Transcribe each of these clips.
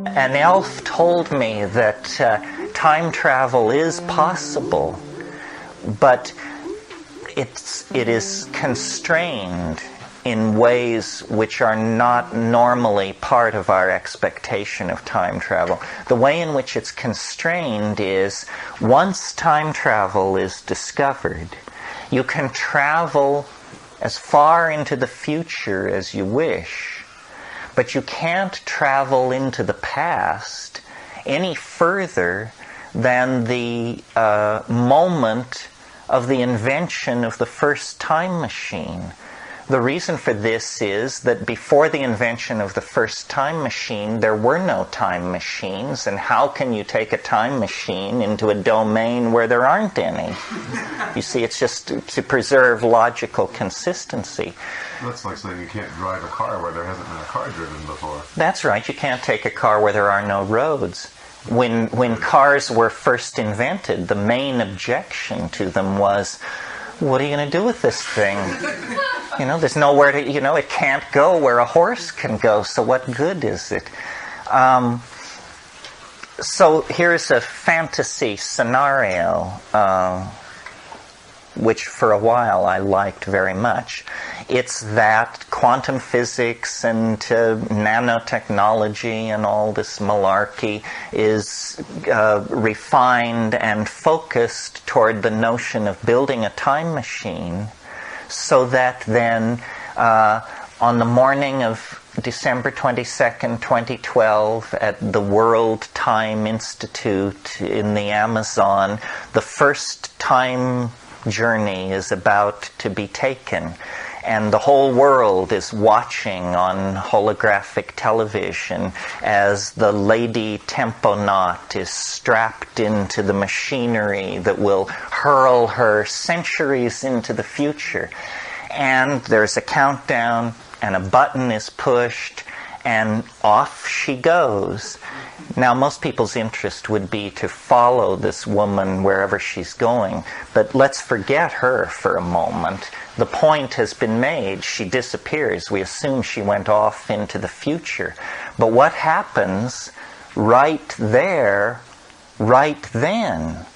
An elf told me that time travel is possible, but it is constrained in ways which are not normally part of our expectation of time travel. The way in which it's constrained is, once time travel is discovered, you can travel as far into the future as you wish, but you can't travel into the past any further than the moment of the invention of the first time machine. The reason for this is that before the invention of the first time machine, there were no time machines, and how can you take a time machine into a domain where there aren't any? You see, it's just to preserve logical consistency. That's like saying you can't drive a car where there hasn't been a car driven before. That's right, you can't take a car where there are no roads. When cars were first invented, the main objection to them was, what are you going to do with this thing? You know, there's nowhere to, it can't go where a horse can go, so what good is it? So here's a fantasy scenario, which for a while I liked very much. It's that quantum physics and nanotechnology and all this malarkey is refined and focused toward the notion of building a time machine, so that then on the morning of December 22nd, 2012, at the World Time Institute in the Amazon, the first time journey is about to be taken. And the whole world is watching on holographic television as the Lady Temponaut is strapped into the machinery that will hurl her centuries into the future. And there's a countdown, and a button is pushed, and off she goes. Now, most people's interest would be to follow this woman wherever she's going, but let's forget her for a moment. The point has been made. She disappears. We assume she went off into the future. But what happens right there, right then?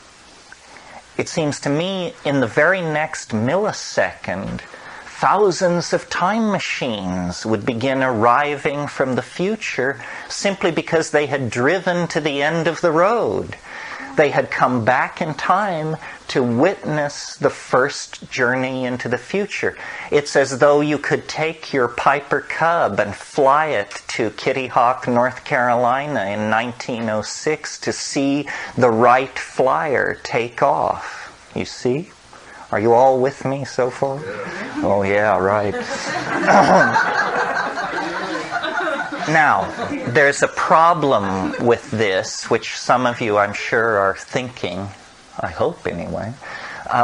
It seems to me in the very next millisecond, thousands of time machines would begin arriving from the future simply because they had driven to the end of the road. They had come back in time to witness the first journey into the future. It's as though you could take your Piper Cub and fly it to Kitty Hawk, North Carolina in 1906 to see the Wright Flyer take off. You see? Are you all with me so far? Yeah. Oh yeah, right. Now, there's a problem with this, which some of you, I'm sure, are thinking, I hope anyway,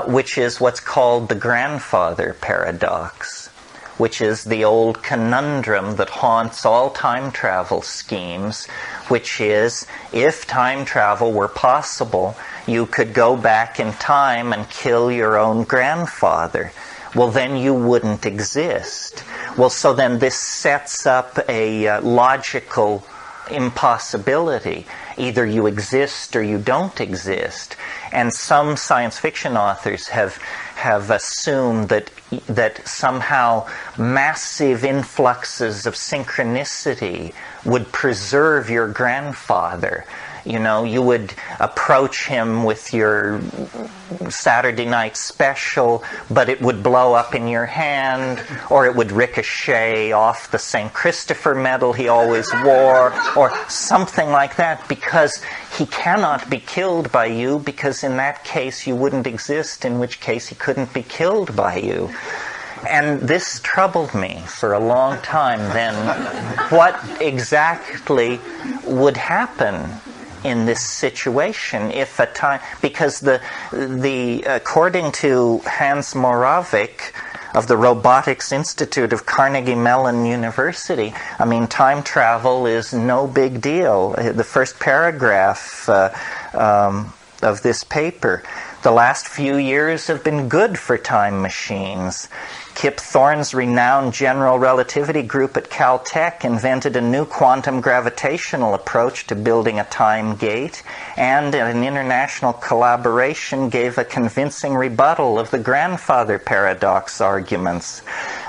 which is what's called the grandfather paradox, which is the old conundrum that haunts all time travel schemes, which is, if time travel were possible, you could go back in time and kill your own grandfather. Well, then you wouldn't exist. Well, so then this sets up a logical impossibility. Either you exist or you don't exist. And some science fiction authors have assumed that somehow massive influxes of synchronicity would preserve your grandfather. You know, you would approach him with your Saturday night special, but it would blow up in your hand, or it would ricochet off the St. Christopher medal he always wore, or something like that, because he cannot be killed by you, because in that case you wouldn't exist, in which case he couldn't be killed by you. And this troubled me for a long time then. What exactly would happen in this situation if a time, because the according to Hans Moravec of the Robotics Institute of Carnegie Mellon University, I mean, time travel is no big deal. The first paragraph of this paper: the last few years have been good for time machines. Kip Thorne's renowned general relativity group at Caltech invented a new quantum gravitational approach to building a time gate, and an international collaboration gave a convincing rebuttal of the grandfather paradox arguments.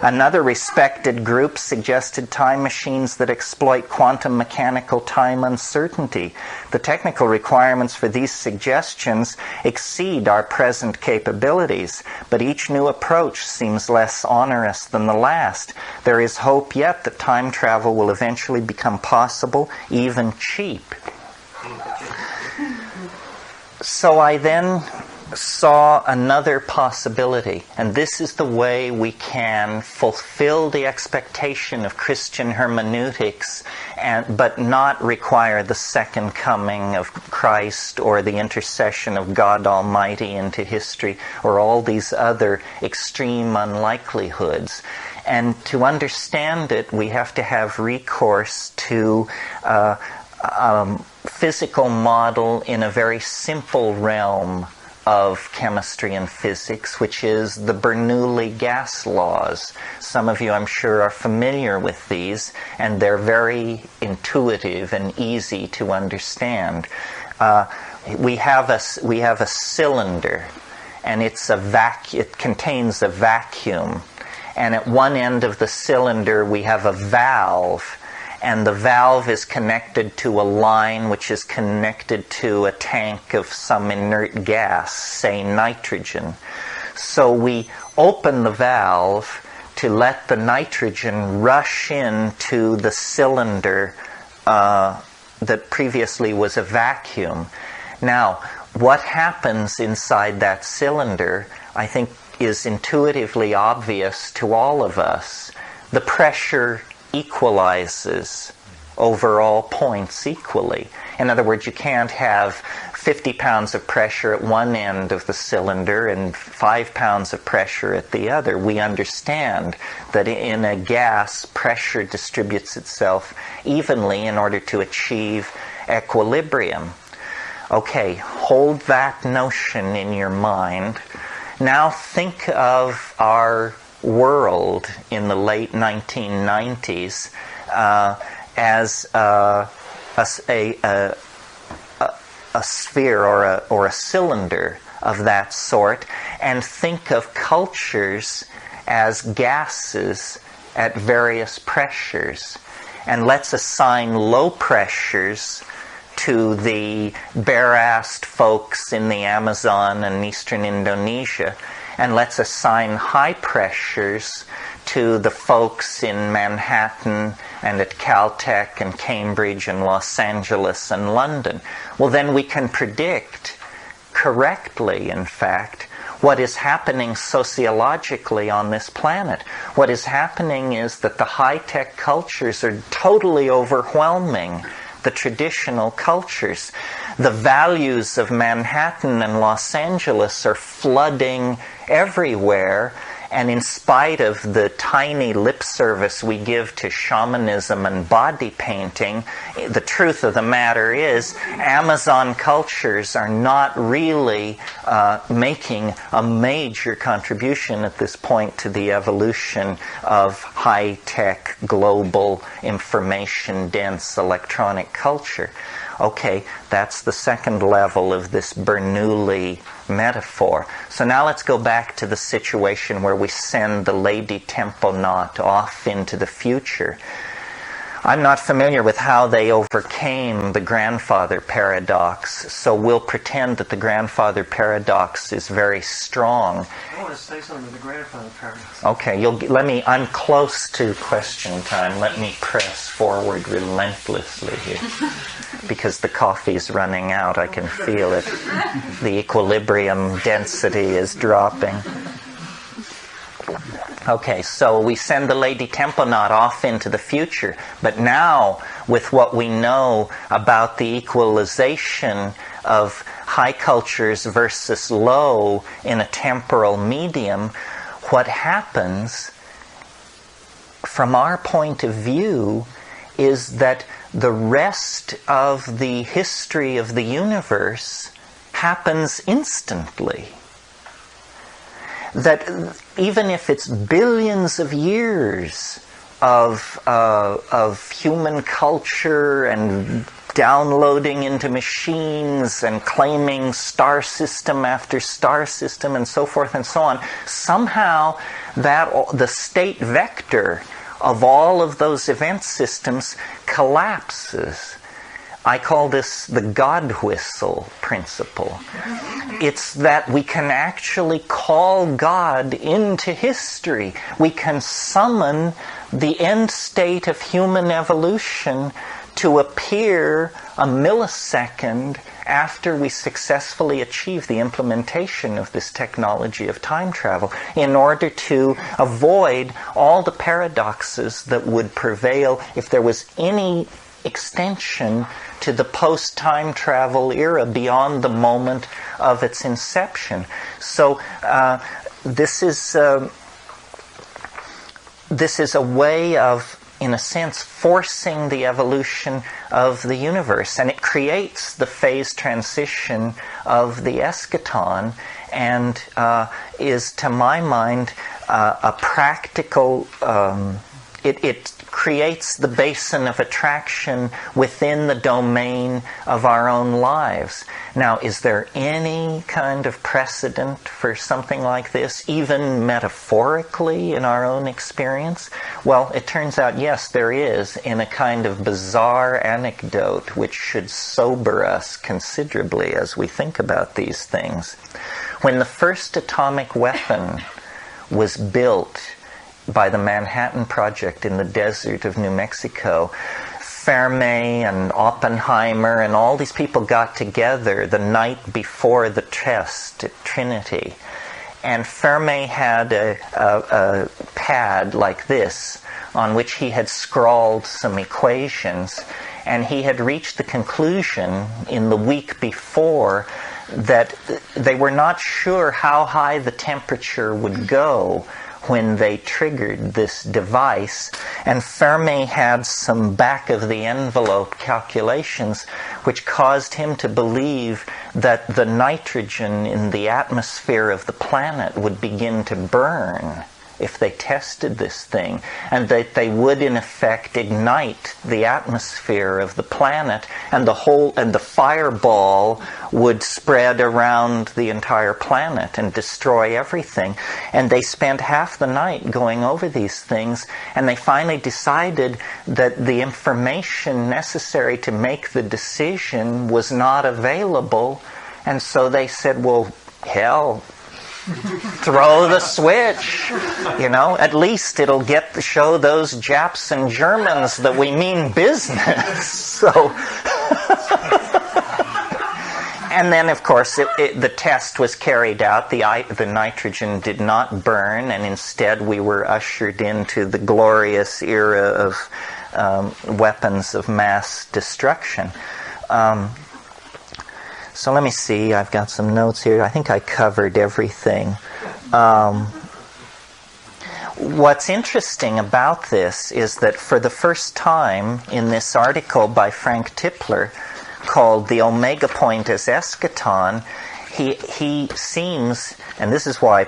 Another respected group suggested time machines that exploit quantum mechanical time uncertainty. The technical requirements for these suggestions exceed our present capabilities, but each new approach seems less onerous than the last. There is hope yet that time travel will eventually become possible, even cheap. So I then saw another possibility, and this is the way we can fulfill the expectation of Christian hermeneutics, but not require the second coming of Christ or the intercession of God Almighty into history or all these other extreme unlikelihoods. And to understand it, we have to have recourse to a physical model in a very simple realm of chemistry and physics, which is the Bernoulli gas laws. Some of you, I'm sure, are familiar with these, and they're very intuitive and easy to understand. We have a cylinder, and it contains a vacuum. And at one end of the cylinder, we have a valve, and the valve is connected to a line which is connected to a tank of some inert gas, say nitrogen. So we open the valve to let the nitrogen rush into the cylinder that previously was a vacuum. Now, what happens inside that cylinder, I think, is intuitively obvious to all of us. The pressure equalizes over all points equally. In other words, you can't have 50 pounds of pressure at one end of the cylinder and 5 pounds of pressure at the other. We understand that in a gas, pressure distributes itself evenly in order to achieve equilibrium. Okay, hold that notion in your mind. Now think of our world in the late 1990s as a sphere or a cylinder of that sort, and think of cultures as gases at various pressures. And let's assign low pressures to the bare-assed folks in the Amazon and eastern Indonesia, and let's assign high pressures to the folks in Manhattan and at Caltech and Cambridge and Los Angeles and London. Well, then we can predict correctly, in fact, what is happening sociologically on this planet. What is happening is that the high-tech cultures are totally overwhelming the traditional cultures. The values of Manhattan and Los Angeles are flooding everywhere, and in spite of the tiny lip service we give to shamanism and body painting, the truth of the matter is Amazon cultures are not really making a major contribution at this point to the evolution of high-tech, global, information-dense electronic culture. Okay, that's the second level of this Bernoulli metaphor. So now let's go back to the situation where we send the Lady Temponaut off into the future. I'm not familiar with how they overcame the grandfather paradox, so we'll pretend that the grandfather paradox is very strong. I want to say something to the grandfather paradox. Okay, I'm close to question time. Let me press forward relentlessly here. Because the coffee's running out, I can feel it. The equilibrium density is dropping. Okay, so we send the Lady Temponaut off into the future, but now with what we know about the equalization of high cultures versus low in a temporal medium, what happens from our point of view is that the rest of the history of the universe happens instantly. that even if it's billions of years of human culture and downloading into machines and claiming star system after star system and so forth and so on, somehow that the state vector of all of those event systems collapses. I call this the God whistle principle. It's that we can actually call God into history. We can summon the end state of human evolution to appear a millisecond after we successfully achieve the implementation of this technology of time travel, in order to avoid all the paradoxes that would prevail if there was any extension to the post-time travel era beyond the moment of its inception. So this is a way of, in a sense, forcing the evolution of the universe, and it creates the phase transition of the eschaton, and is, to my mind, a practical. It creates the basin of attraction within the domain of our own lives. Now, is there any kind of precedent for something like this, even metaphorically in our own experience? Well, it turns out, yes, there is, in a kind of bizarre anecdote which should sober us considerably as we think about these things. When the first atomic weapon was built by the Manhattan Project in the desert of New Mexico, Fermi and Oppenheimer and all these people got together the night before the test at Trinity. And Fermi had a pad like this on which he had scrawled some equations, and he had reached the conclusion in the week before that they were not sure how high the temperature would go when they triggered this device, and Fermi had some back-of-the-envelope calculations which caused him to believe that the nitrogen in the atmosphere of the planet would begin to burn if they tested this thing, and that they would in effect ignite the atmosphere of the planet, and the fireball would spread around the entire planet and destroy everything. And they spent half the night going over these things, and they finally decided that the information necessary to make the decision was not available, and so they said, well, hell, throw the switch, at least it'll show those Japs and Germans that we mean business. So, and then of course the test was carried out. The nitrogen did not burn, and instead we were ushered into the glorious era of weapons of mass destruction. So let me see, I've got some notes here. I think I covered everything. What's interesting about this is that for the first time in this article by Frank Tipler called The Omega Point as Eschaton, he seems, and this is why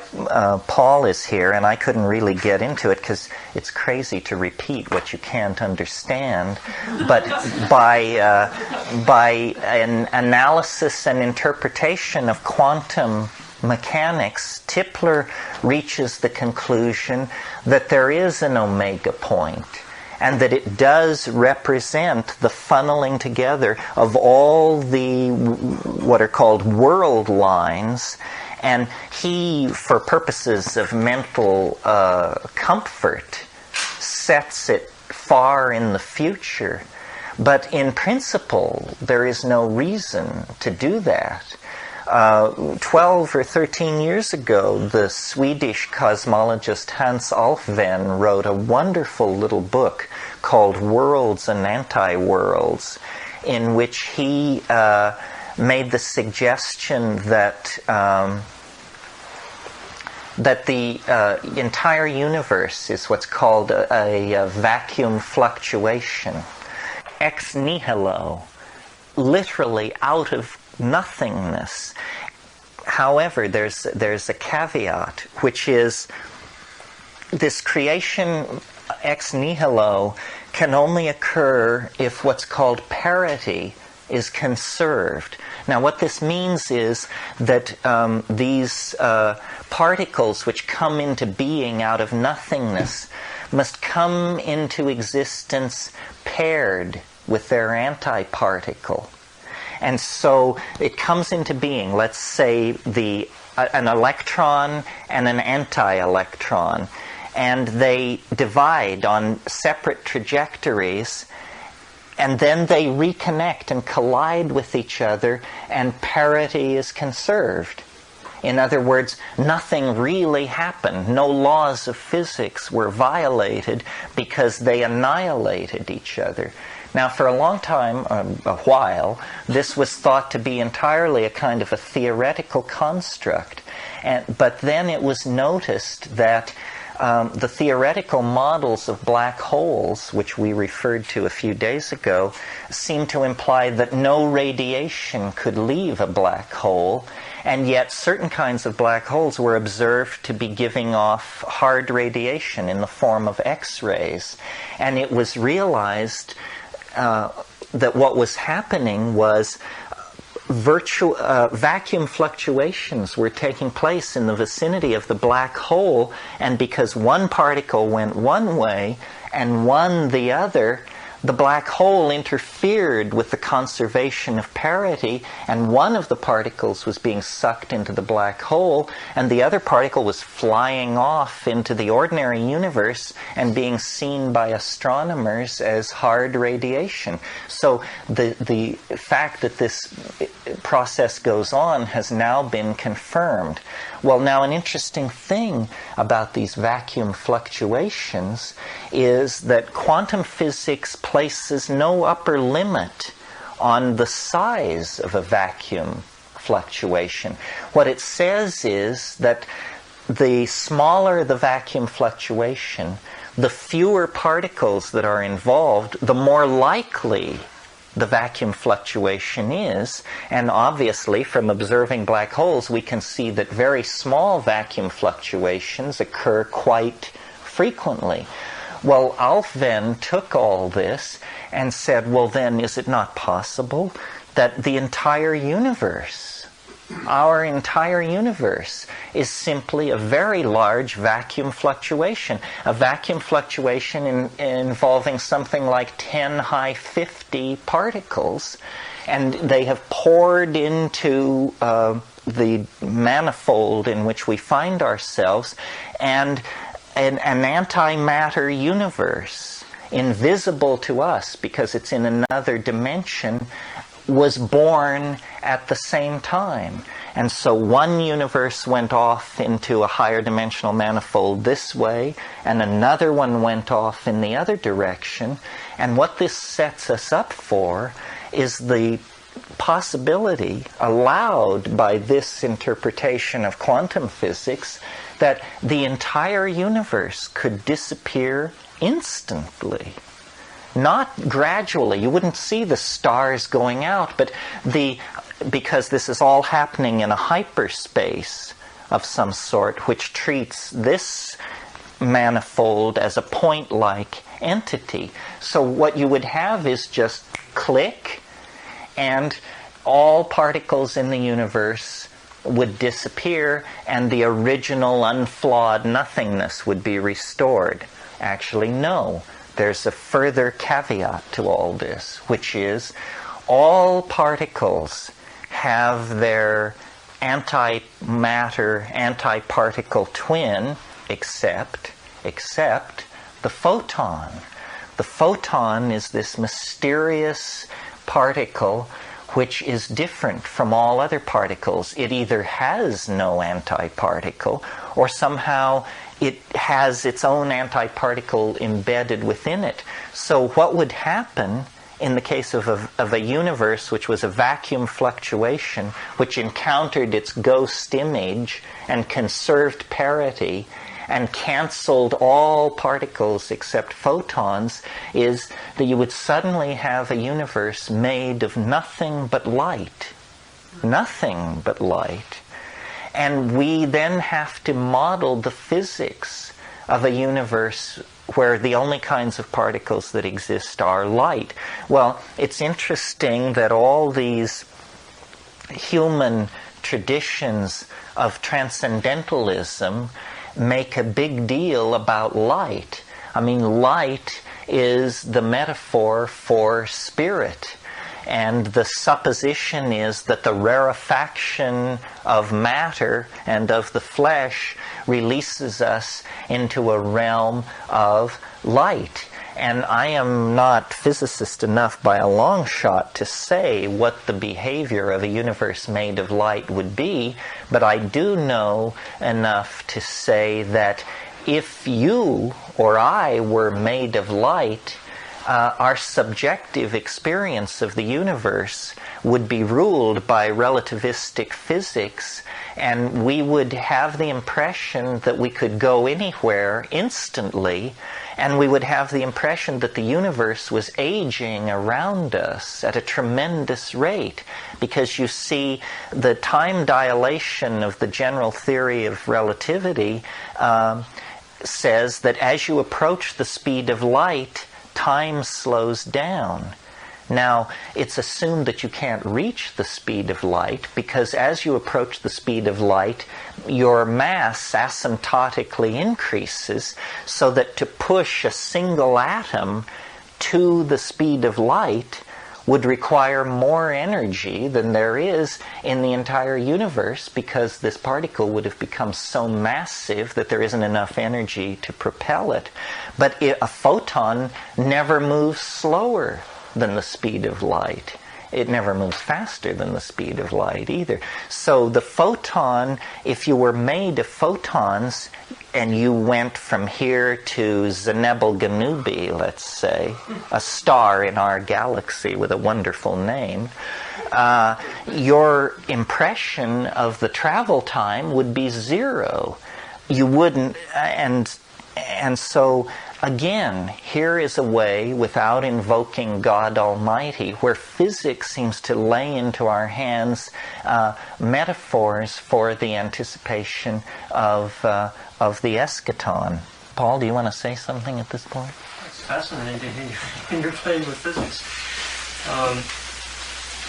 Paul is here, and I couldn't really get into it because it's crazy to repeat what you can't understand, but by an analysis and interpretation of quantum mechanics, Tipler reaches the conclusion that there is an omega point, and that it does represent the funneling together of all the what are called world lines. And he, for purposes of mental comfort, sets it far in the future. But in principle, there is no reason to do that. 12 or 13 years ago, the Swedish cosmologist Hans Alfvén wrote a wonderful little book called Worlds and Anti-Worlds, in which he made the suggestion that the entire universe is what's called a vacuum fluctuation. Ex nihilo, literally out of nothingness. however, there's a caveat, which is this creation ex nihilo can only occur if what's called parity is conserved. Now, what this means is that these particles which come into being out of nothingness must come into existence paired with their antiparticle. And so it comes into being, let's say, an electron and an anti-electron, and they divide on separate trajectories, and then they reconnect and collide with each other, and parity is conserved. In other words, nothing really happened. No laws of physics were violated because they annihilated each other. Now, for a long time, a while, this was thought to be entirely a kind of a theoretical construct. But then it was noticed that the theoretical models of black holes, which we referred to a few days ago, seem to imply that no radiation could leave a black hole, and yet certain kinds of black holes were observed to be giving off hard radiation in the form of X-rays. And it was realized that what was happening was vacuum fluctuations were taking place in the vicinity of the black hole, and because one particle went one way and one the other, the black hole interfered with the conservation of parity, and one of the particles was being sucked into the black hole, and the other particle was flying off into the ordinary universe and being seen by astronomers as hard radiation. So the fact that this process goes on has now been confirmed. Well, now an interesting thing about these vacuum fluctuations is that quantum physics places no upper limit on the size of a vacuum fluctuation. What it says is that the smaller the vacuum fluctuation, the fewer particles that are involved, the more likely the vacuum fluctuation is. And obviously, from observing black holes, we can see that very small vacuum fluctuations occur quite frequently. Well, Alfvén took all this and said, well then, is it not possible that the entire universe, our entire universe, is simply a very large vacuum fluctuation? A vacuum fluctuation involving something like 10 high 50 particles, and they have poured into the manifold in which we find ourselves, and an antimatter universe, invisible to us because it's in another dimension, was born at the same time. And so one universe went off into a higher dimensional manifold this way, and another one went off in the other direction. And what this sets us up for is the possibility allowed by this interpretation of quantum physics that the entire universe could disappear instantly. Not gradually. You wouldn't see the stars going out, but because this is all happening in a hyperspace of some sort, which treats this manifold as a point-like entity. So what you would have is just click, and all particles in the universe would disappear, and the original unflawed nothingness would be restored. Actually, no. There's a further caveat to all this, which is all particles have their antimatter, antiparticle twin, except the photon. The photon is this mysterious particle which is different from all other particles. It either has no antiparticle, or somehow it has its own antiparticle embedded within it. So what would happen in the case of a universe which was a vacuum fluctuation, which encountered its ghost image and conserved parity and canceled all particles except photons, is that you would suddenly have a universe made of nothing but light. Nothing but light. And we then have to model the physics of a universe where the only kinds of particles that exist are light. Well, it's interesting that all these human traditions of transcendentalism make a big deal about light. I mean, light is the metaphor for spirit. And the supposition is that the rarefaction of matter and of the flesh releases us into a realm of light. And I am not physicist enough by a long shot to say what the behavior of a universe made of light would be, but I do know enough to say that if you or I were made of light, our subjective experience of the universe would be ruled by relativistic physics, and we would have the impression that we could go anywhere instantly, and we would have the impression that the universe was aging around us at a tremendous rate, because you see, the time dilation of the general theory of relativity says that as you approach the speed of light, time slows down. Now, it's assumed that you can't reach the speed of light because as you approach the speed of light, your mass asymptotically increases, so that to push a single atom to the speed of light would require more energy than there is in the entire universe, because this particle would have become so massive that there isn't enough energy to propel it. But a photon never moves slower than the speed of light. It never moves faster than the speed of light either. So the photon, if you were made of photons and you went from here to Zenebel-Ganubi, let's say, a star in our galaxy with a wonderful name, your impression of the travel time would be zero. You wouldn't, and so again, here is a way, without invoking God Almighty, where physics seems to lay into our hands metaphors for the anticipation of the eschaton. Paul, do you want to say something at this point? It's fascinating to hear you're playing with physics.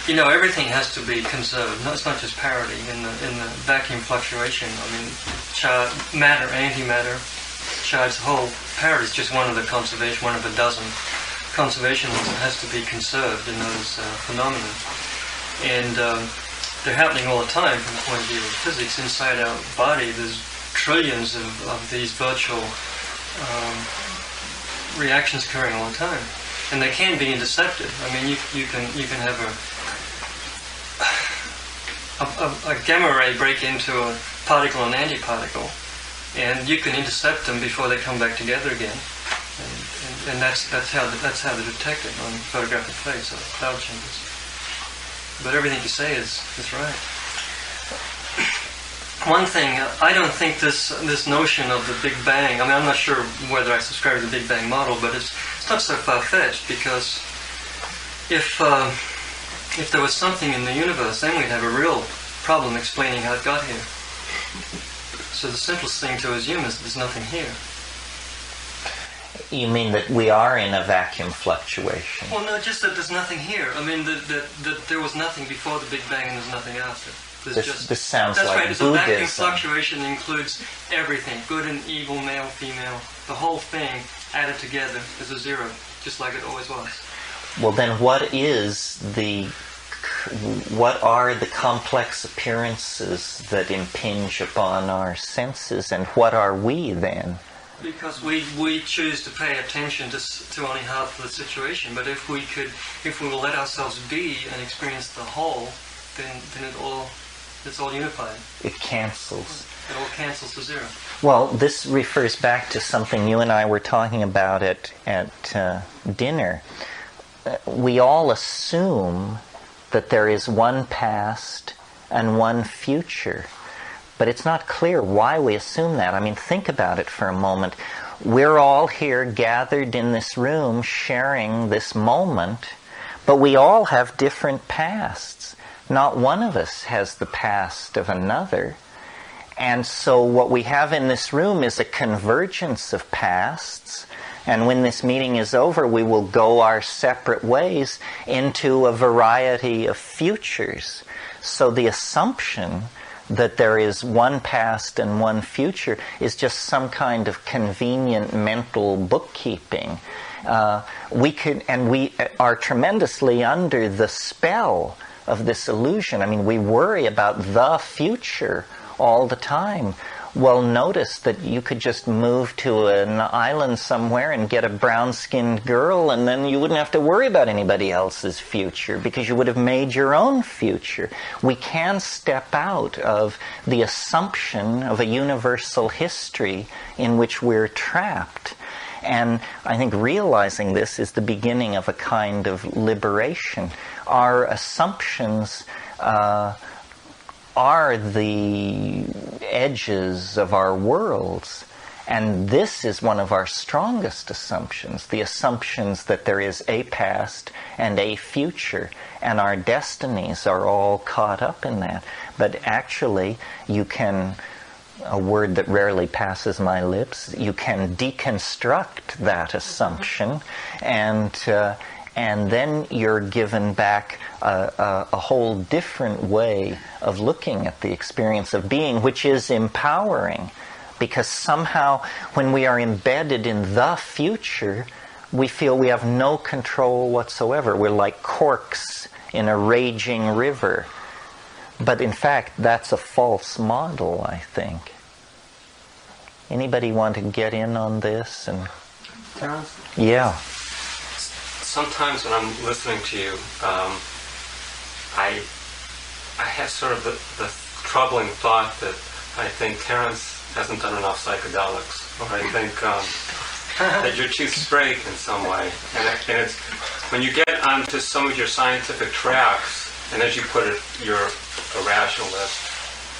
Everything has to be conserved. No, it's not just parity. In the vacuum fluctuation, matter, antimatter, charge, the whole parity is just one of the conservation, one of a dozen conservation laws that has to be conserved in those phenomena. And they're happening all the time from the point of view of physics. Inside our body, there's trillions of these virtual reactions occurring all the time, and they can be intercepted. I mean, you can have a gamma ray break into a particle and antiparticle, and you can intercept them before they come back together again, and that's how they're detected on photographic plates or cloud chambers. But everything you say is right. One thing, I don't think this notion of the Big Bang, I mean, I'm not sure whether I subscribe to the Big Bang model, but it's not so far-fetched, because if there was something in the universe, then we'd have a real problem explaining how it got here. So the simplest thing to assume is there's nothing here. You mean that we are in a vacuum fluctuation? Well, no, just that there's nothing here. I mean, that there was nothing before the Big Bang and there's nothing after. This sounds that's like right. Buddhism. The vacuum fluctuation includes everything, good and evil, male, female. The whole thing added together is a zero, just like it always was. Well, then what are the complex appearances that impinge upon our senses, and what are we then? Because we choose to pay attention to only half of the situation. But if we will let ourselves be and experience the whole, then it's all unified. It cancels. It all cancels to zero. Well, this refers back to something you and I were talking about at dinner. We all assume that there is one past and one future. But it's not clear why we assume that. I mean, think about it for a moment. We're all here gathered in this room sharing this moment, but we all have different pasts. Not one of us has the past of another. And so what we have in this room is a convergence of pasts. And when this meeting is over, we will go our separate ways into a variety of futures. So the assumption that there is one past and one future is just some kind of convenient mental bookkeeping. We are tremendously under the spell of this illusion. I mean, we worry about the future all the time. Well, notice that you could just move to an island somewhere and get a brown-skinned girl, and then you wouldn't have to worry about anybody else's future because you would have made your own future. We can step out of the assumption of a universal history in which we're trapped. And I think realizing this is the beginning of a kind of liberation. Our assumptions are the edges of our worlds. And this is one of our strongest assumptions, the assumptions that there is a past and a future, and our destinies are all caught up in that. But actually, you can, a word that rarely passes my lips, you can deconstruct that assumption, and then you're given back a whole different way of looking at the experience of being, which is empowering. Because somehow, when we are embedded in the future, we feel we have no control whatsoever. We're like corks in a raging river. But in fact, that's a false model, I think. Anybody want to get in on this? And Terence? Yeah. Sometimes when I'm listening to you, I have sort of the troubling thought that I think Terence hasn't done enough psychedelics, or I think that you're too straight in some way. And it's when you get onto some of your scientific tracks, and as you put it, you're a rationalist,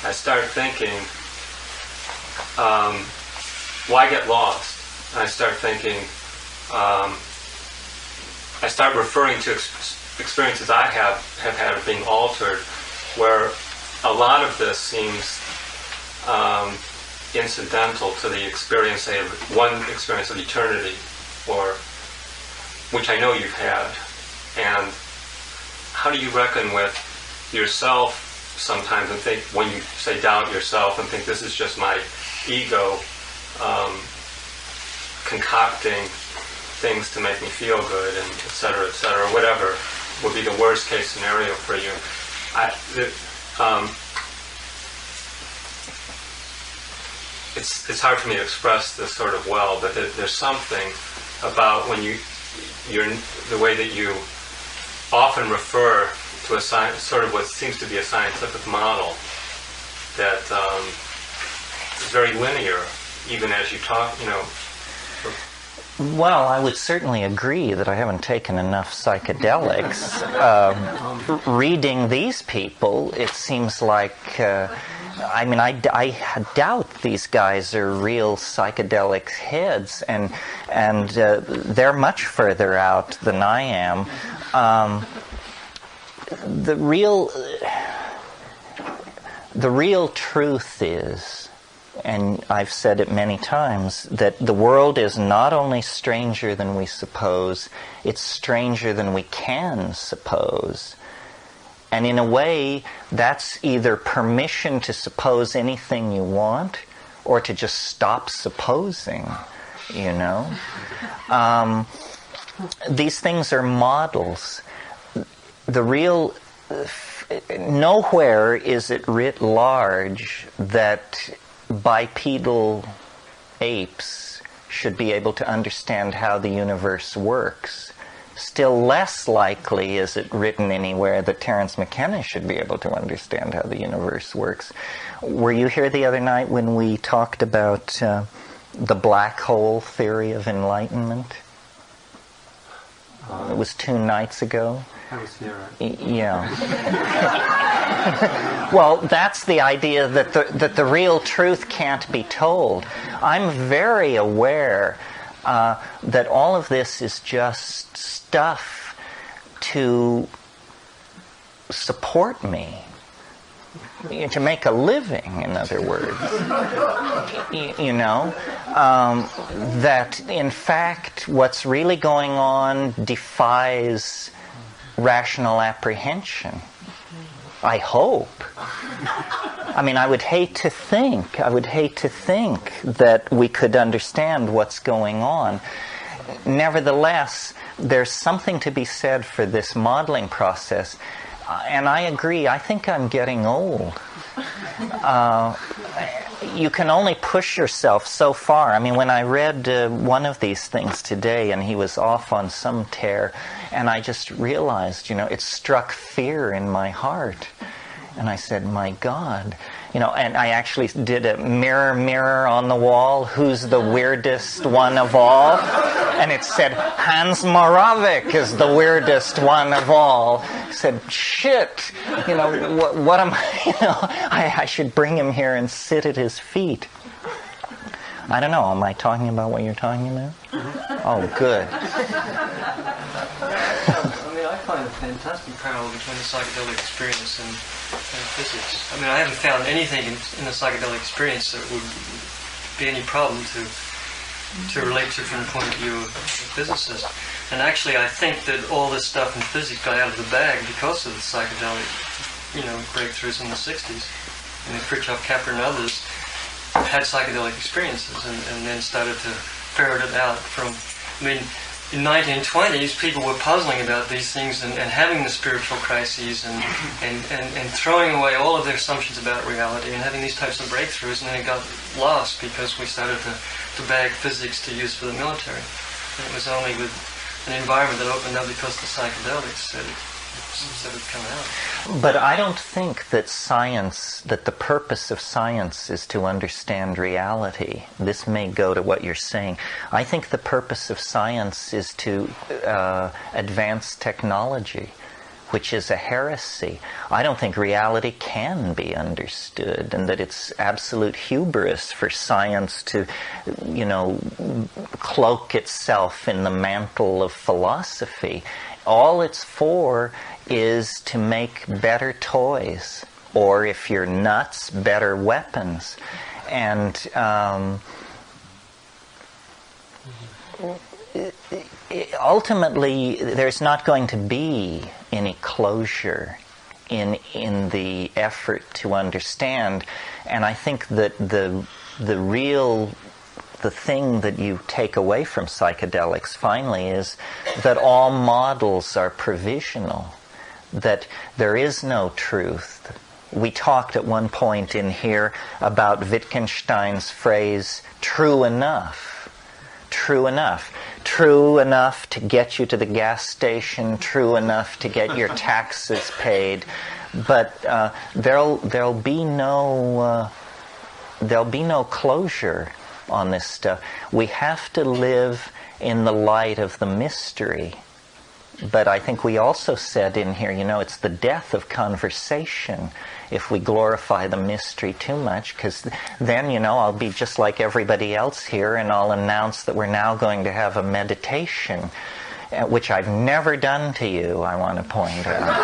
I start thinking, why get lost? And I start thinking, I start referring to experiences I have had of being altered, where a lot of this seems incidental to the experience, say, of one experience of eternity, or which I know you've had. And how do you reckon with yourself sometimes, and think, when you say doubt yourself and think this is just my ego concocting things to make me feel good, and et cetera, whatever would be the worst case scenario for you. It's hard for me to express this sort of well, but there's something about when you're the way that you often refer to a sort of what seems to be a scientific model that is very linear, even as you talk, Well, I would certainly agree that I haven't taken enough psychedelics. Reading these people, it seems like, I doubt these guys are real psychedelic heads, and they're much further out than I am. The real truth is, and I've said it many times, that the world is not only stranger than we suppose, it's stranger than we can suppose. And in a way, that's either permission to suppose anything you want, or to just stop supposing, These things are models. Nowhere is it writ large that bipedal apes should be able to understand how the universe works. Still less likely is it written anywhere that Terence McKenna should be able to understand how the universe works. Were you here the other night when we talked about the black hole theory of enlightenment? It was 2 nights ago. I was here. Yeah. Well, that's the idea that the real truth can't be told. I'm very aware that all of this is just stuff to support me. to make a living, in other words. That in fact what's really going on defies rational apprehension. I hope. I mean, I would hate to think that we could understand what's going on. Nevertheless, there's something to be said for this modeling process. And I agree, I think I'm getting old. You can only push yourself so far. I mean, when I read one of these things today, and he was off on some tear, and I just realized, it struck fear in my heart. And I said, my God. And I actually did a mirror on the wall, who's the weirdest one of all? And it said, Hans Moravec is the weirdest one of all. I said, shit, what am I, I should bring him here and sit at his feet. I don't know, am I talking about what you're talking about? Oh, good. I find a fantastic parallel between the psychedelic experience and physics. I mean, I haven't found anything in the psychedelic experience that would be any problem to relate to from the point of view of a physicist. And actually, I think that all this stuff in physics got out of the bag because of the psychedelic, breakthroughs in the 60s. I mean, Fritjof Capra and others had psychedelic experiences and then started to ferret it out from, in 1920s, people were puzzling about these things and having the spiritual crises and throwing away all of their assumptions about reality and having these types of breakthroughs, and then it got lost because we started to bag physics to use for the military. And it was only with an environment that opened up because the psychedelics said it come out. But I don't think that the purpose of science is to understand reality. This may go to what you're saying. I think the purpose of science is to advance technology, which is a heresy. I don't think reality can be understood, and that it's absolute hubris for science to, cloak itself in the mantle of philosophy. All it's for is to make better toys, or if you're nuts, better weapons. And ultimately, there's not going to be any closure in the effort to understand. And I think that the thing that you take away from psychedelics finally is that all models are provisional, that there is no truth. We talked at one point in here about Wittgenstein's phrase, true enough. True enough. True enough to get you to the gas station, true enough to get your taxes paid. But there'll be no closure on this stuff. We have to live in the light of the mystery. But I think we also said in here, it's the death of conversation if we glorify the mystery too much, because then, I'll be just like everybody else here and I'll announce that we're now going to have a meditation, which I've never done to you, I want to point out.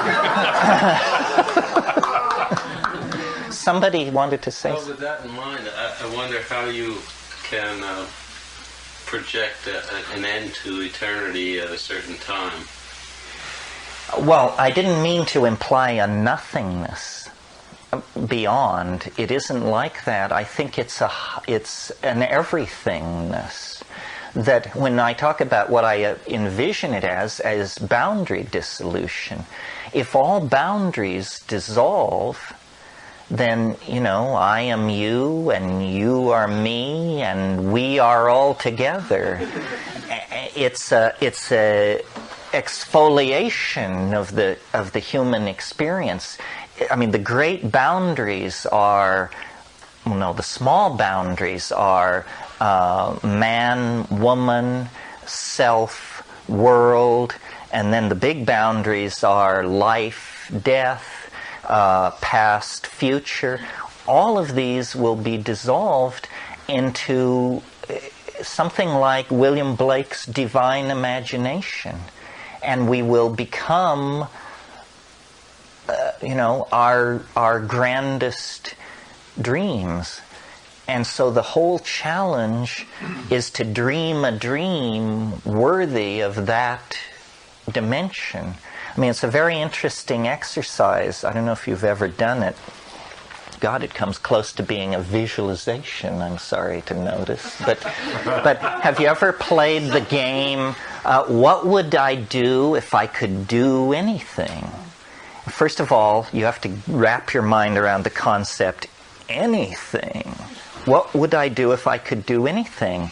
Somebody wanted to say something. Well, with that in mind, I wonder how you can project an end to eternity at a certain time. Well, I didn't mean to imply a nothingness beyond. It isn't like that. I think it's an everythingness. That when I talk about what I envision it as boundary dissolution, if all boundaries dissolve, then, I am you, and you are me, and we are all together. It's a exfoliation of the human experience. I mean, the great boundaries are, the small boundaries are man, woman, self, world, and then the big boundaries are life, death, past, future. All of these will be dissolved into something like William Blake's divine imagination. And we will become our grandest dreams. And so the whole challenge is to dream a dream worthy of that dimension. I mean, it's a very interesting exercise. I don't know if you've ever done it. God, it comes close to being a visualization, I'm sorry to notice. But have you ever played the game, what would I do if I could do anything? First of all, you have to wrap your mind around the concept, anything. What would I do if I could do anything?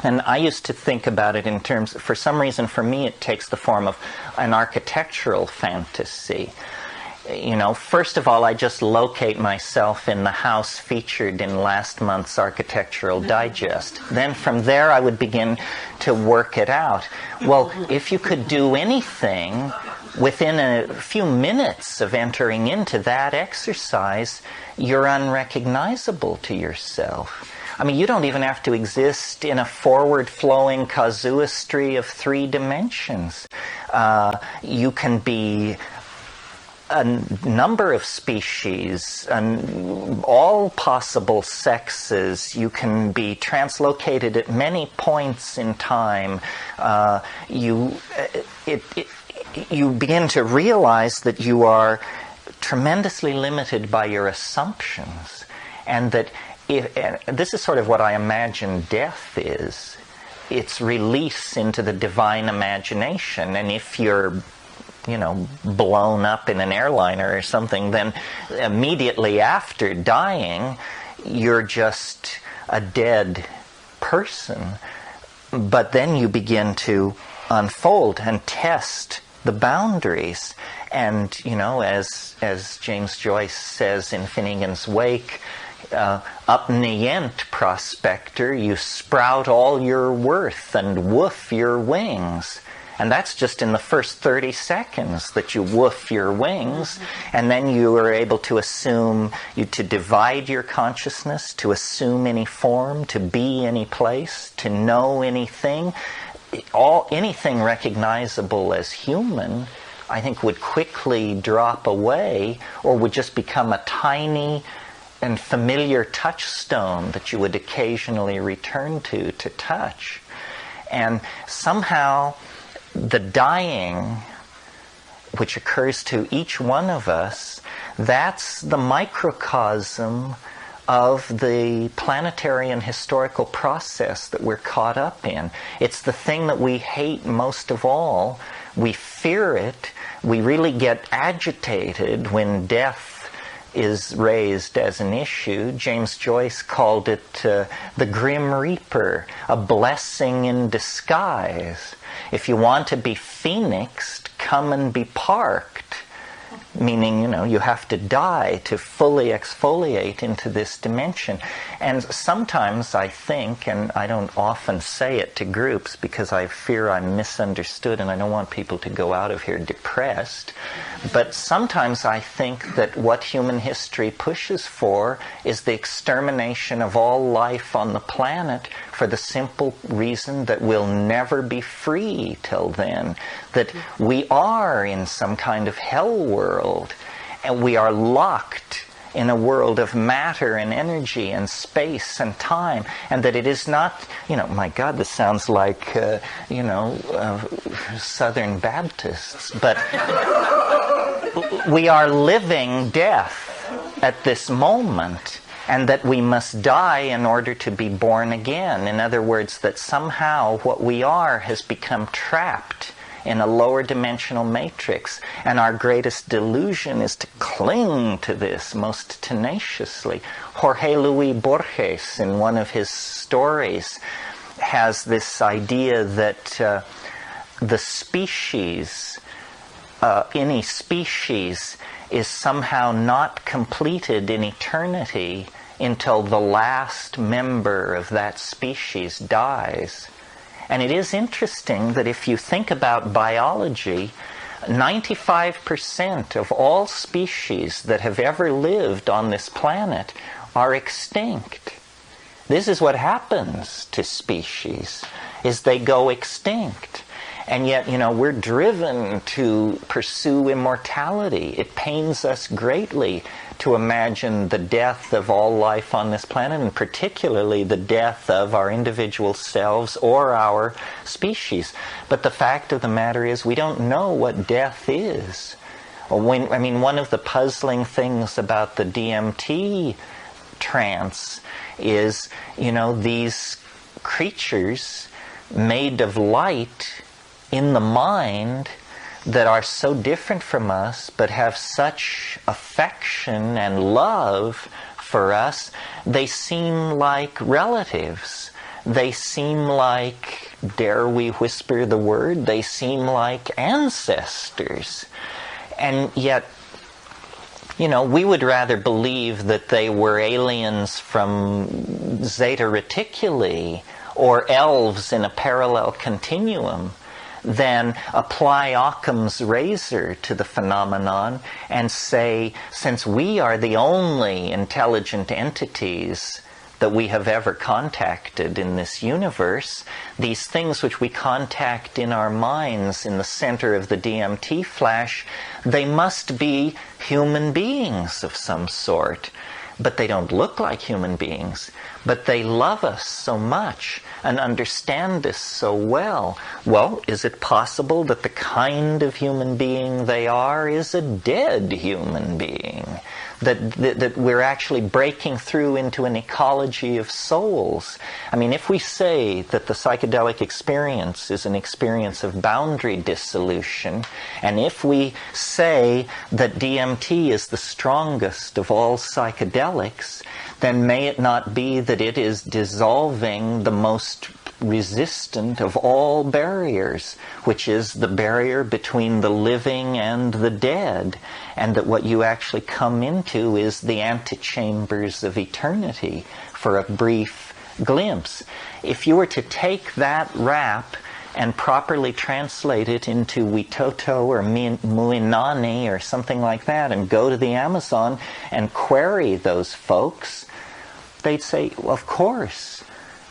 And I used to think about it in terms, for some reason for me it takes the form of an architectural fantasy. First of all, I just locate myself in the house featured in last month's Architectural Digest. Then from there I would begin to work it out. Well, if you could do anything within a few minutes of entering into that exercise, you're unrecognizable to yourself. I mean, you don't even have to exist in a forward-flowing casuistry of 3 dimensions. You can be a number of species, all possible sexes. You can be translocated at many points in time. You begin to realize that you are tremendously limited by your assumptions, and that this is sort of what I imagine death is. It's release into the divine imagination, and if you're blown up in an airliner or something, then immediately after dying, you're just a dead person. But then you begin to unfold and test the boundaries. And, as James Joyce says in Finnegan's Wake, up nient, prospector, you sprout all your worth and woof your wings. And that's just in the first 30 seconds that you woof your wings, and then you are able to to divide your consciousness, to assume any form, to be any place, to know anything. Anything recognizable as human, I think, would quickly drop away, or would just become a tiny and familiar touchstone that you would occasionally return to touch. And somehow the dying, which occurs to each one of us, that's the microcosm of the planetary and historical process that we're caught up in. It's the thing that we hate most of all. We fear it. We really get agitated when death is raised as an issue. James Joyce called it the Grim Reaper, a blessing in disguise. If you want to be phoenixed, come and be parked. Meaning, you have to die to fully exfoliate into this dimension. And sometimes I think, and I don't often say it to groups because I fear I'm misunderstood and I don't want people to go out of here depressed, but sometimes I think that what human history pushes for is the extermination of all life on the planet, for the simple reason that we'll never be free till then. That we are in some kind of hell world, and we are locked in a world of matter and energy and space and time, and that it is not, my God, this sounds like, Southern Baptists, but we are living death at this moment, and that we must die in order to be born again. In other words, that somehow what we are has become trapped in a lower dimensional matrix, and our greatest delusion is to cling to this most tenaciously. Jorge Luis Borges, in one of his stories, has this idea that the species, any species, is somehow not completed in eternity until the last member of that species dies. And it is interesting that if you think about biology, 95% of all species that have ever lived on this planet are extinct. This is what happens to species, is they go extinct. And yet, we're driven to pursue immortality. It pains us greatly to imagine the death of all life on this planet, and particularly the death of our individual selves or our species. But the fact of the matter is, we don't know what death is. One of the puzzling things about the DMT trance is, these creatures made of light in the mind that are so different from us but have such affection and love for us, they seem like relatives. They seem like, dare we whisper the word, they seem like ancestors. And yet, we would rather believe that they were aliens from Zeta Reticuli or elves in a parallel continuum than apply Occam's razor to the phenomenon and say, since we are the only intelligent entities that we have ever contacted in this universe, these things which we contact in our minds in the center of the DMT flash, they must be human beings of some sort. But they don't look like human beings. But they love us so much and understand us so well. Well, is it possible that the kind of human being they are is a dead human being? That we're actually breaking through into an ecology of souls. If we say that the psychedelic experience is an experience of boundary dissolution, and if we say that DMT is the strongest of all psychedelics, then may it not be that it is dissolving the most resistant of all barriers, which is the barrier between the living and the dead, and that what you actually come into is the antechambers of eternity for a brief glimpse. If you were to take that rap and properly translate it into Witoto or Muinani or something like that, and go to the Amazon and query those folks, they'd say, well, of course.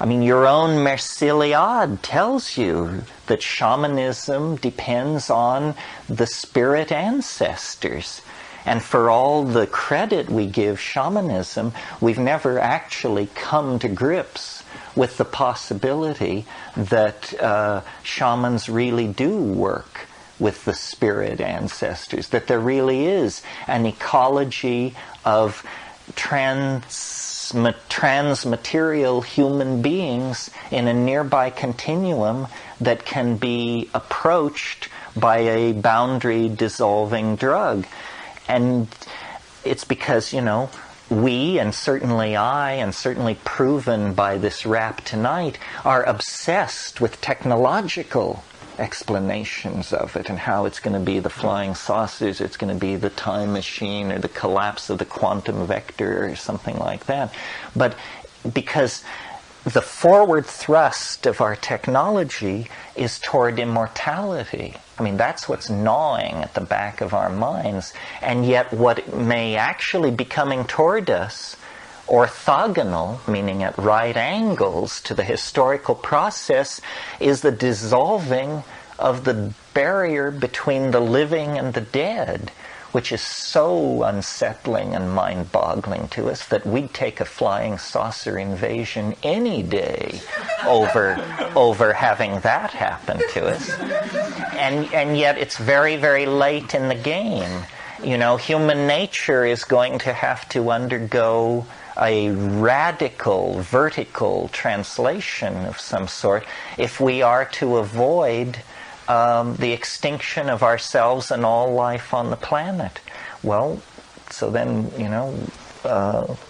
Your own Merciliade tells you that shamanism depends on the spirit ancestors. And for all the credit we give shamanism, we've never actually come to grips with the possibility that shamans really do work with the spirit ancestors, that there really is an ecology of transmaterial human beings in a nearby continuum that can be approached by a boundary dissolving drug. And it's because, we, and certainly I, and certainly proven by this rap tonight, are obsessed with technological explanations of it and how it's going to be the flying saucers, it's going to be the time machine or the collapse of the quantum vector or something like that. But because the forward thrust of our technology is toward immortality. That's what's gnawing at the back of our minds. And yet what may actually be coming toward us, orthogonal, meaning at right angles to the historical process, is the dissolving of the barrier between the living and the dead, which is so unsettling and mind-boggling to us that we'd take a flying saucer invasion any day over having that happen to us. And yet it's very, very late in the game. Human nature is going to have to undergo a radical, vertical translation of some sort if we are to avoid the extinction of ourselves and all life on the planet. Well, so then,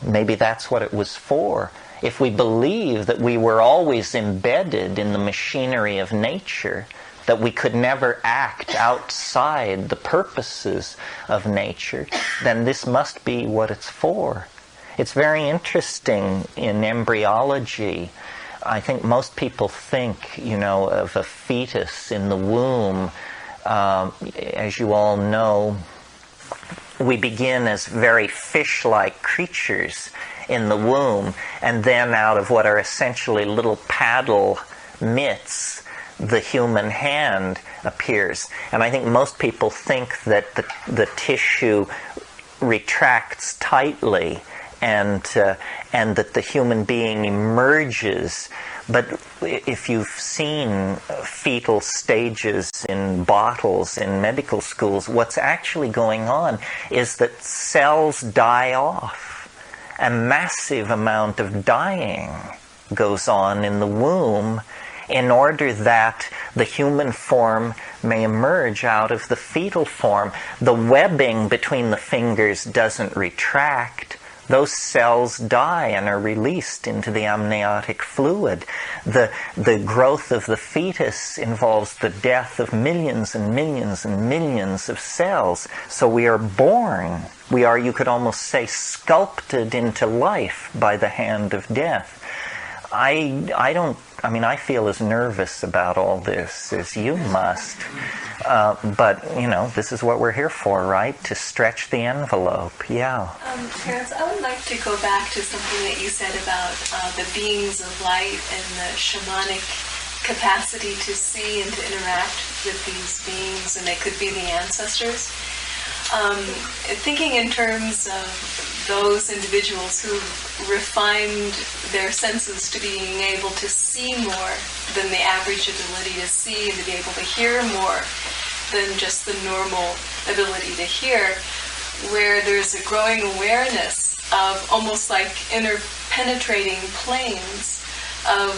maybe that's what it was for. If we believe that we were always embedded in the machinery of nature, that we could never act outside the purposes of nature, then this must be what it's for. It's very interesting in embryology. I think most people think, of a fetus in the womb. As you all know, we begin as very fish-like creatures in the womb, and then out of what are essentially little paddle mitts, the human hand appears. And I think most people think that the tissue retracts tightly and that the human being emerges. But if you've seen fetal stages in bottles in medical schools, what's actually going on is that cells die off. A massive amount of dying goes on in the womb in order that the human form may emerge out of the fetal form. The webbing between the fingers doesn't retract. Those cells die and are released into the amniotic fluid. The growth of the fetus involves the death of millions and millions and millions of cells. So we are born. We are, you could almost say, sculpted into life by the hand of death. I feel as nervous about all this as you must. But, this is what we're here for, right? To stretch the envelope. Yeah. Terence, I would like to go back to something that you said about the beings of light and the shamanic capacity to see and to interact with these beings, and they could be the ancestors. Thinking in terms of those individuals who refined their senses to being able to see more than the average ability to see, and to be able to hear more than just the normal ability to hear, where there's a growing awareness of almost like interpenetrating planes of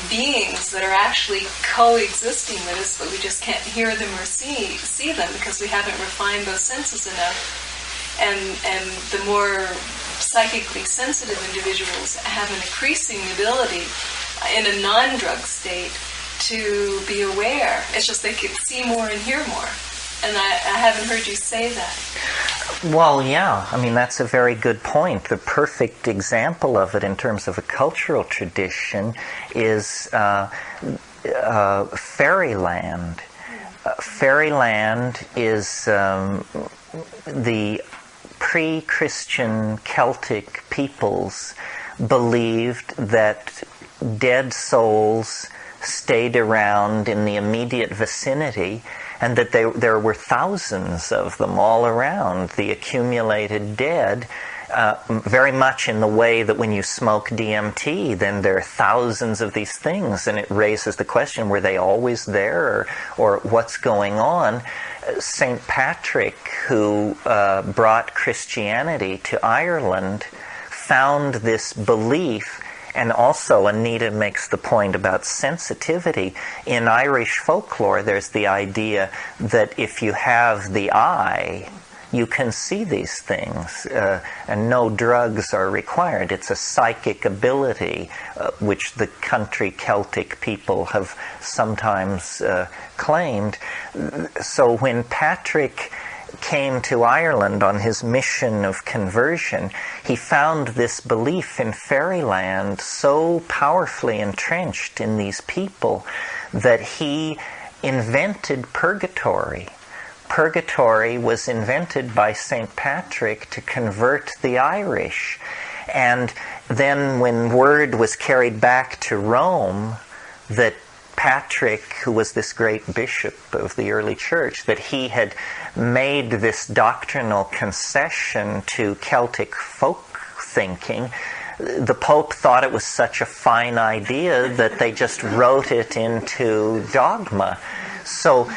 beings that are actually coexisting with us, but we just can't hear them or see them because we haven't refined those senses enough. And the more psychically sensitive individuals have an increasing ability in a non-drug state to be aware. It's just they could see more and hear more. And I haven't heard you say that. Well, yeah. That's a very good point. The perfect example of it in terms of a cultural tradition is fairyland. Fairyland is the pre-Christian Celtic peoples believed that dead souls stayed around in the immediate vicinity, and that there were thousands of them all around, the accumulated dead, very much in the way that when you smoke DMT, then there are thousands of these things, and it raises the question, were they always there, or what's going on? St. Patrick, who brought Christianity to Ireland, found this belief. And also, Anita makes the point about sensitivity. In Irish folklore, there's the idea that if you have the eye, you can see these things, and no drugs are required. It's a psychic ability, which the country Celtic people have sometimes claimed. So when Patrick came to Ireland on his mission of conversion, he found this belief in fairyland so powerfully entrenched in these people that he invented purgatory. Purgatory was invented by St. Patrick to convert the Irish. And then when word was carried back to Rome that Patrick, who was this great bishop of the early church, that he had made this doctrinal concession to Celtic folk thinking, the Pope thought it was such a fine idea that they just wrote it into dogma. So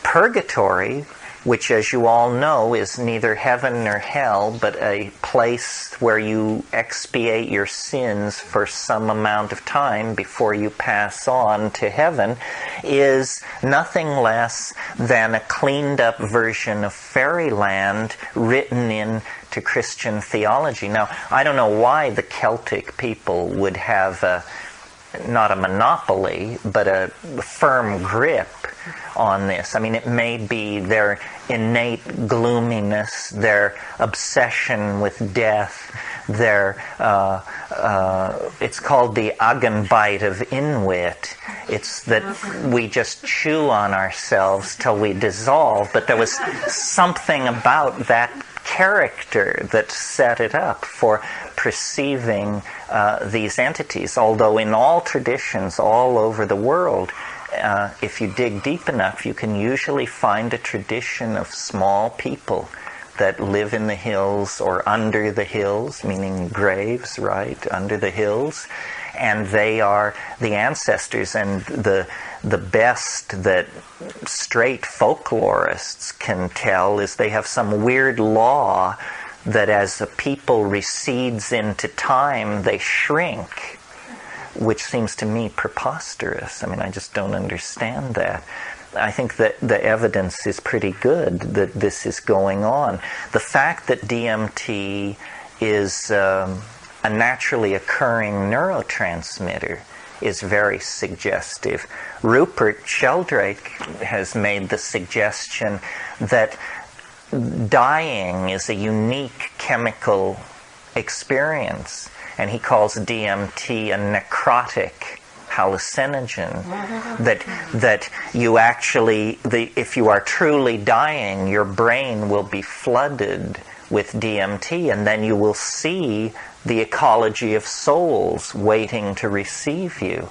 purgatory, which, as you all know, is neither heaven nor hell, but a place where you expiate your sins for some amount of time before you pass on to heaven, is nothing less than a cleaned up version of fairyland written into Christian theology. Now, I don't know why the Celtic people would have not a monopoly, but a firm grip on this. It may be their innate gloominess, their obsession with death, their it's called the agenbite of Inuit. It's that we just chew on ourselves till we dissolve, but there was something about that character that set it up for perceiving these entities, although in all traditions all over the world, if you dig deep enough, you can usually find a tradition of small people that live in the hills or under the hills, meaning graves, right, under the hills. And they are the ancestors, and the best that straight folklorists can tell is they have some weird law that as a people recedes into time, they shrink, which seems to me preposterous. I mean, I just don't understand that. I think that the evidence is pretty good that this is going on. The fact that DMT is a naturally occurring neurotransmitter is very suggestive. Rupert Sheldrake has made the suggestion that dying is a unique chemical experience, and he calls DMT a necrotic hallucinogen, that you actually, if you are truly dying, your brain will be flooded with DMT, and then you will see the ecology of souls waiting to receive you.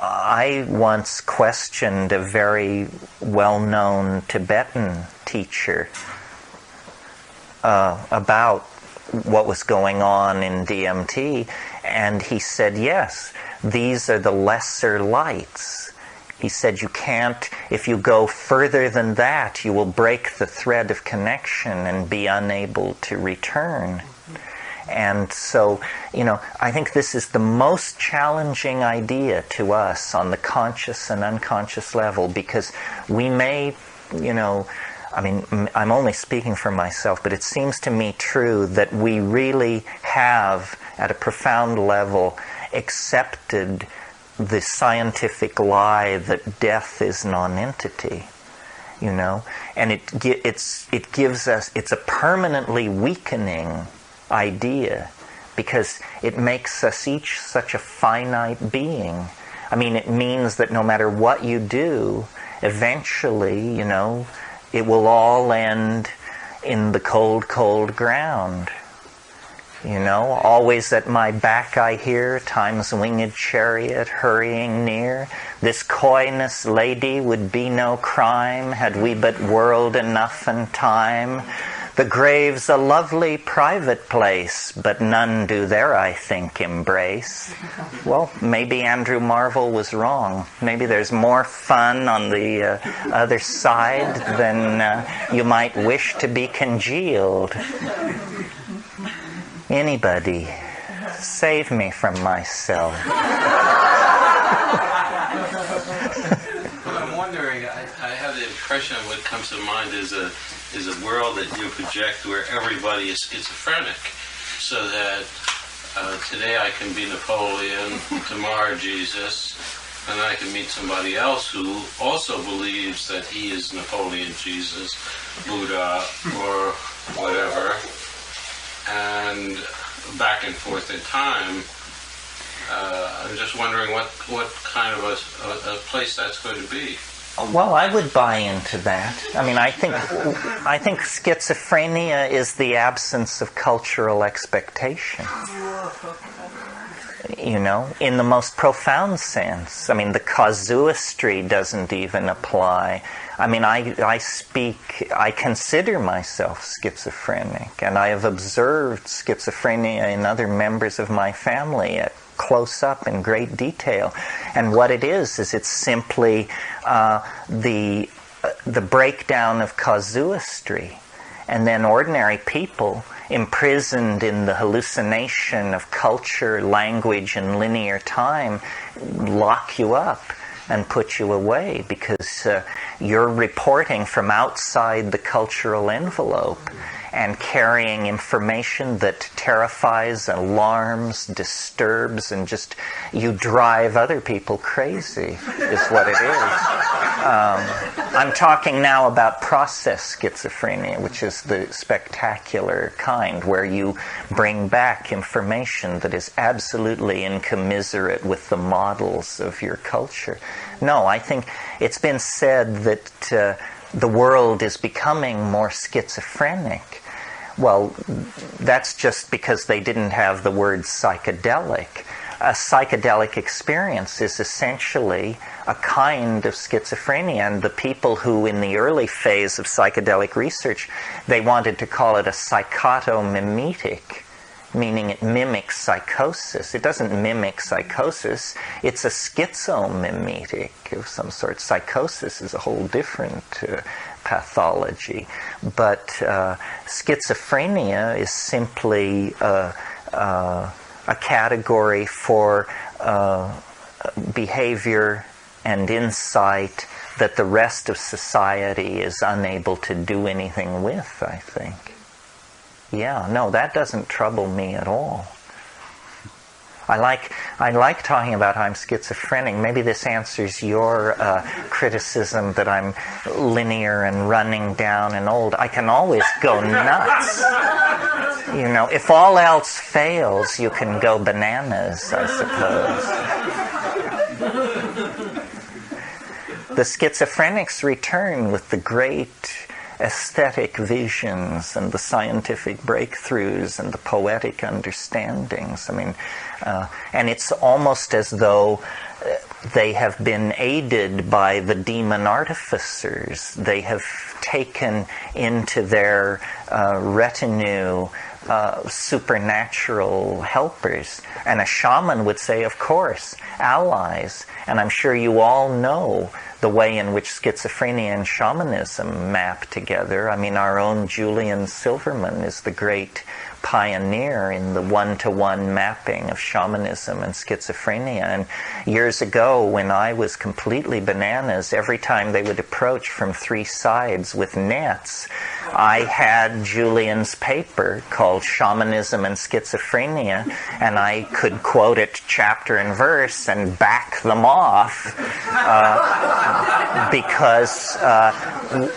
I once questioned a very well-known Tibetan teacher about what was going on in DMT, and he said, yes, these are the lesser lights. He said, you can't, if you go further than that, you will break the thread of connection and be unable to return. And so, I think this is the most challenging idea to us on the conscious and unconscious level, because we may, I'm only speaking for myself, but it seems to me true that we really have, at a profound level, accepted the scientific lie that death is non-entity, and it gives us, it's a permanently weakening idea, because it makes us each such a finite being. I mean, it means that no matter what you do, eventually, it will all end in the cold, cold ground. Always at my back I hear time's winged chariot hurrying near. This coyness, lady, would be no crime had we but whirled enough and time. The grave's a lovely private place, but none do there, I think, embrace. Well, maybe Andrew Marvell was wrong. Maybe there's more fun on the other side than you might wish to be congealed. Anybody, save me from myself. I'm wondering, I have the impression what comes to mind is a world that you project where everybody is schizophrenic, so that today I can be Napoleon, tomorrow Jesus, and then I can meet somebody else who also believes that he is Napoleon, Jesus, Buddha, or whatever, and back and forth in time. I'm just wondering what kind of a place that's going to be. Well, I would buy into that. I mean, I think schizophrenia is the absence of cultural expectation. In the most profound sense. I mean, the casuistry doesn't even apply. I mean, I consider myself schizophrenic, and I have observed schizophrenia in other members of my family at close up in great detail. And what it is it's simply the breakdown of casuistry. And then ordinary people, imprisoned in the hallucination of culture, language, and linear time, lock you up and put you away because you're reporting from outside the cultural envelope and carrying information that terrifies, alarms, disturbs, and just you drive other people crazy is what it is. I'm talking now about process schizophrenia, which is the spectacular kind where you bring back information that is absolutely incommiserate with the models of your culture. No, I think it's been said that the world is becoming more schizophrenic. Well, that's just because they didn't have the word psychedelic. A psychedelic experience is essentially a kind of schizophrenia. And the people who, in the early phase of psychedelic research, they wanted to call it a psychotomimetic, meaning it mimics psychosis. It doesn't mimic psychosis. It's a schizomimetic of some sort. Psychosis is a whole different pathology. But schizophrenia is simply a category for behavior and insight that the rest of society is unable to do anything with, I think. Yeah, no, that doesn't trouble me at all. I like talking about how I'm schizophrenic. Maybe this answers your criticism that I'm linear and running down and old. I can always go nuts. You know, if all else fails, you can go bananas, I suppose. The schizophrenics return with the great aesthetic visions and the scientific breakthroughs and the poetic understandings. I mean, and it's almost as though they have been aided by the demon artificers. They have taken into their retinue supernatural helpers. And a shaman would say, of course, allies. And I'm sure you all know the way in which schizophrenia and shamanism map together. I mean, our own Julian Silverman is the great pioneer in the one-to-one mapping of shamanism and schizophrenia. And years ago, when I was completely bananas, every time they would approach from three sides with nets, I had Julian's paper called Shamanism and Schizophrenia, and I could quote it chapter and verse and back them off because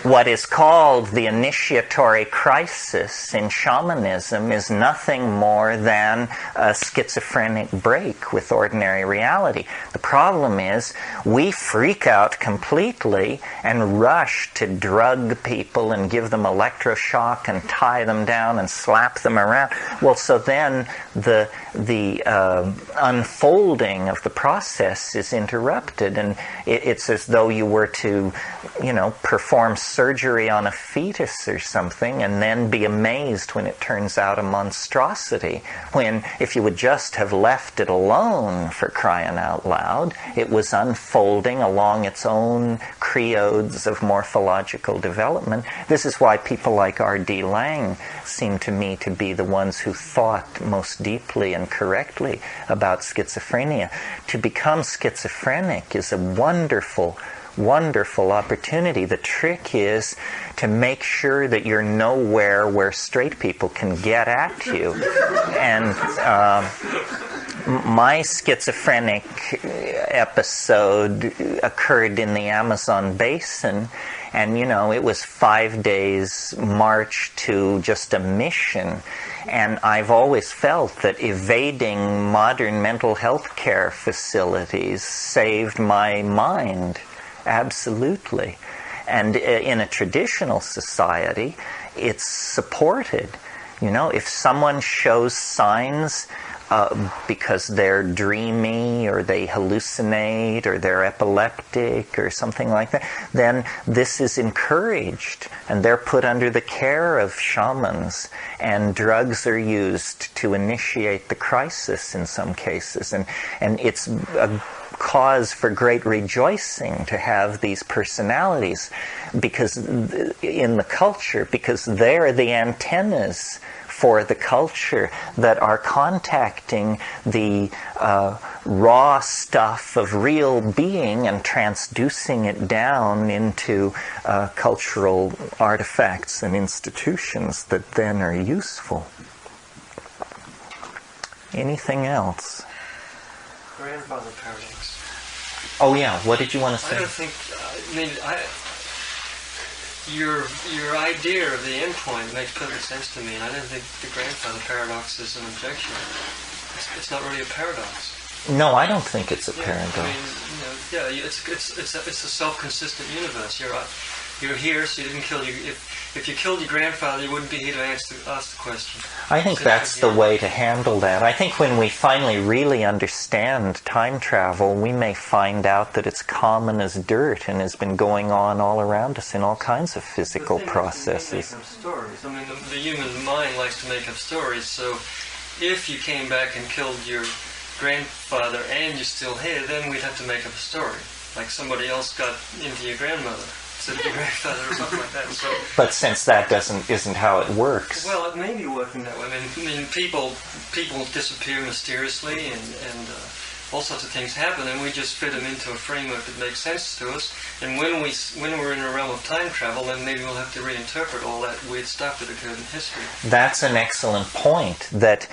what is called the initiatory crisis in shamanism is nothing more than a schizophrenic break with ordinary reality. The problem is we freak out completely and rush to drug people and give them electroshock and tie them down and slap them around. Well, so then the unfolding of the process is interrupted, and it's as though you were to, perform surgery on a fetus or something and then be amazed when it turns out a monstrosity. When, if you would just have left it alone, for crying out loud, it was unfolding along its own creodes of morphological development. This is why people like R.D. Laing seem to me to be the ones who thought most deeply and correctly about schizophrenia. To become schizophrenic is a wonderful opportunity. The trick is to make sure that you're nowhere where straight people can get at you. And my schizophrenic episode occurred in the Amazon basin, and it was 5 days march to just a mission. And I've always felt that evading modern mental health care facilities saved my mind. Absolutely. And in a traditional society, it's supported. If someone shows signs because they're dreamy or they hallucinate or they're epileptic or something like that, then this is encouraged and they're put under the care of shamans, and drugs are used to initiate the crisis in some cases. And it's a cause for great rejoicing to have these personalities because in the culture, because they're the antennas for the culture that are contacting the raw stuff of real being and transducing it down into cultural artifacts and institutions that then are useful. Anything else? Grandfather paradox. Oh yeah, what did you want to say? I don't think, your idea of the endpoint makes perfect sense to me, and I don't think the grandfather paradox is an objection. It's not really a paradox. No, I don't think it's a paradox. It's a self-consistent universe. You're here, so you didn't kill you. If you killed your grandfather, you wouldn't be here to ask the question. I think that's the way to handle that. I think when we finally really understand time travel, we may find out that it's common as dirt and has been going on all around us in all kinds of physical processes. Make up stories. I mean, the human mind likes to make up stories, so if you came back and killed your grandfather and you're still here, then we'd have to make up a story. Like somebody else got into your grandmother. Your grandfather or something like that. So, but since that isn't how it works. Well, it may be working that way. I mean, people disappear mysteriously, and all sorts of things happen, and we just fit them into a framework that makes sense to us. And when we're in a realm of time travel, then maybe we'll have to reinterpret all that weird stuff that occurred in history. That's an excellent point. That.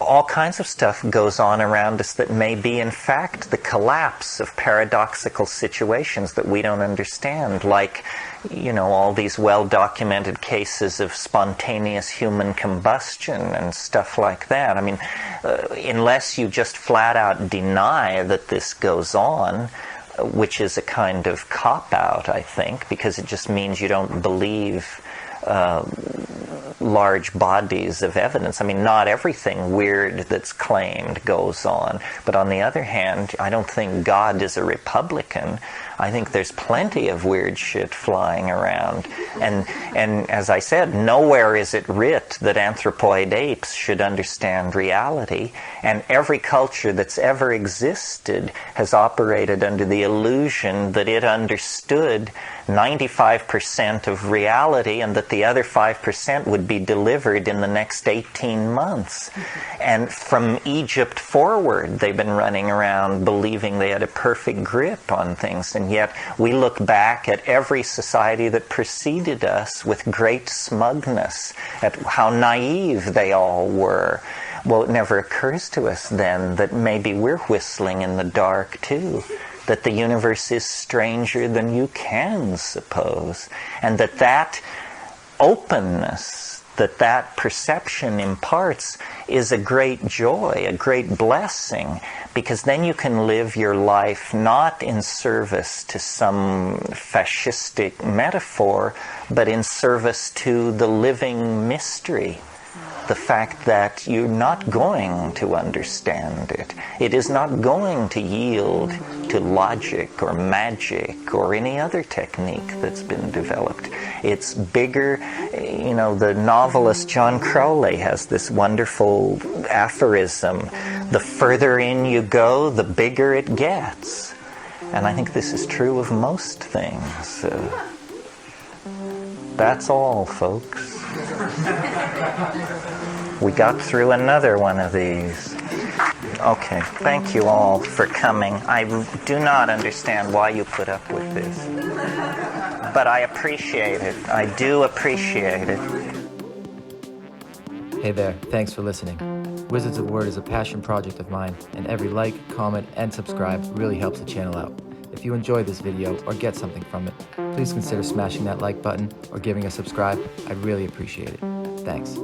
All kinds of stuff goes on around us that may be, in fact, the collapse of paradoxical situations that we don't understand, like, all these well-documented cases of spontaneous human combustion and stuff like that. I mean, unless you just flat out deny that this goes on, which is a kind of cop-out, I think, because it just means you don't believe large bodies of evidence. I mean, not everything weird that's claimed goes on. But on the other hand, I don't think God is a Republican. I think there's plenty of weird shit flying around. And as I said, nowhere is it writ that anthropoid apes should understand reality. And every culture that's ever existed has operated under the illusion that it understood 95% of reality and that the other 5% would be delivered in the next 18 months. And from Egypt forward, they've been running around believing they had a perfect grip on things. And yet we look back at every society that preceded us with great smugness at how naive they all were. Well, it never occurs to us then that maybe we're whistling in the dark too. That the universe is stranger than you can suppose. And that openness, that perception imparts is a great joy, a great blessing, because then you can live your life not in service to some fascistic metaphor, but in service to the living mystery. The fact that you're not going to understand it. It is not going to yield to logic or magic or any other technique that's been developed. It's bigger. The novelist John Crowley has this wonderful aphorism: the further in you go, the bigger it gets. And I think this is true of most things. That's all, folks. We got through another one of these. Okay, thank you all for coming. I do not understand why you put up with this, but I appreciate it. I do appreciate it. Hey there, thanks for listening. Wizards of Word is a passion project of mine, and every like, comment, and subscribe really helps the channel out. If you enjoyed this video or get something from it, please consider smashing that like button or giving a subscribe. I'd really appreciate it. Thanks.